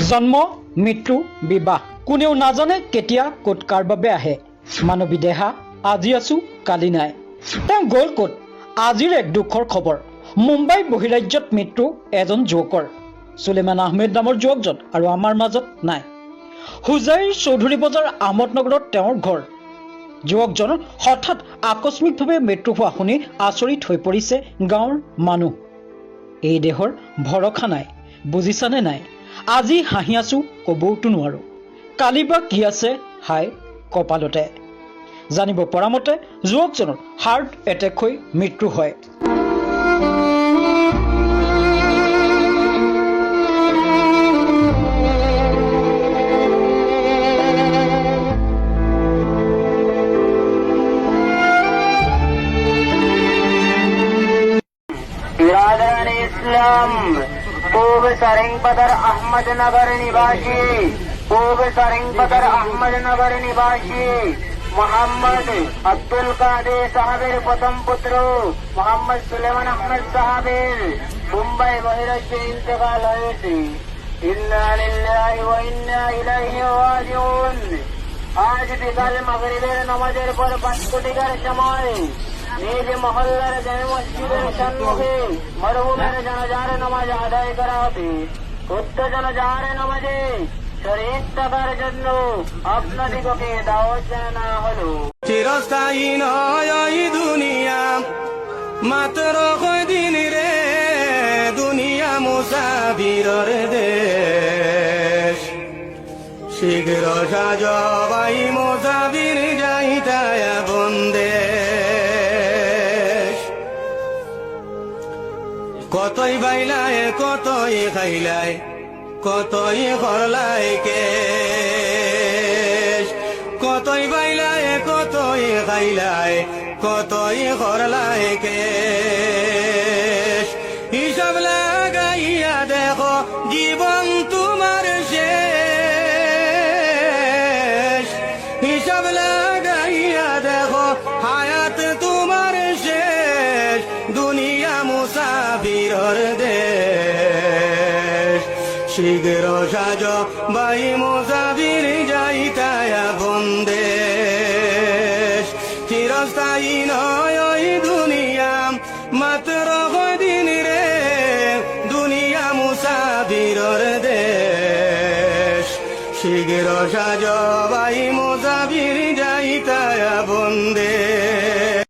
জন্ম, মৃত্যু, বিবাহ কোনেও নাজানে কেতিয়া ক'ত কাৰ বাবে আহে। মানৱী দেহা আজি আছো কালি নাই। তেওঁ গ'ল ক'ত? আজিৰ এক দুখৰ খবৰ। মুম্বাই বহিৰাজ্যত মৃত্যু এজন যুৱকৰ। সুলেমান আহমেদ নামৰ যুৱকজন আৰু আমাৰ মাজত নাই। হুজাইৰ চৌধুৰী বজাৰ আহমদনগৰত তেওঁৰ ঘৰ। যুৱকজন হঠাৎ আকস্মিকভাৱে মৃত্যু হোৱা শুনি আচৰিত হৈ পৰিছে গাঁৱৰ মানুহ। এই দেহৰ ভৰসা নাই, বুজিছানে নাই? আজি হাঁহি আছো ক'বওতো নোৱাৰো, কালি বা কি আছে হাই কপালতে। জানিব পৰা মতে যুৱকজনৰ হাৰ্ট এটেক হৈ মৃত্যু হয়। बिरादरान इस्लाम पूर्व सरंगपदर अहमदनगर निवासी अहमदनगर निवासी मोहम्मद अब्दुल कादिर साहबेर प्रथम पुत्र मोहम्मद सुलेमान अहमद साहबेर मुंबई बहिराज्য इंतकाल হয়েছে। इन्ना लिल्लाहि व इन्ना इलाइहि राजिउन। আজ বিকাল মাগরিবের নামাজের পর 5 কোটিকার সময় নিজ মহল্লার জামে মসজিদের সম্মুখে মরহুমের জানাজার নামাজ আদায় করা হবে। উক্ত জানাজার নামাজে শরীক থাকার জন্য আপনাদিগকে দাওয়াত জানানো হলো। চিরস্থায়ী নয় এই দুনিয়া, মাত্র কয়দিন রে, দুনিয়া মুসাফিরের দেশ। শীঘ্র সাজবাই মুসাফির যাইতায় বন্দেশ। কতই বাইলায় কতই খাইলায় কতই করলায় কেশ। কতই বাইলায় কতই খাইলায় কতই করলায় কেশ। হিসাব লাগাইয়া দেখো জীবন তোমার শেষ। হিসাব লাগাইয়া দেখো হায়াত তোমার শেষ। দুনিয়া মুসাফিরের দেশ। শীঘ্র সাজ বাই মুসাফির যাইতায় বন্দেশ। চিরস্থায়ী নয় ওই দুনিয়া, মাত্র কদিন রে, দুনিয়া মুসাফিরের দেশ। শীঘ্র সাজ বাই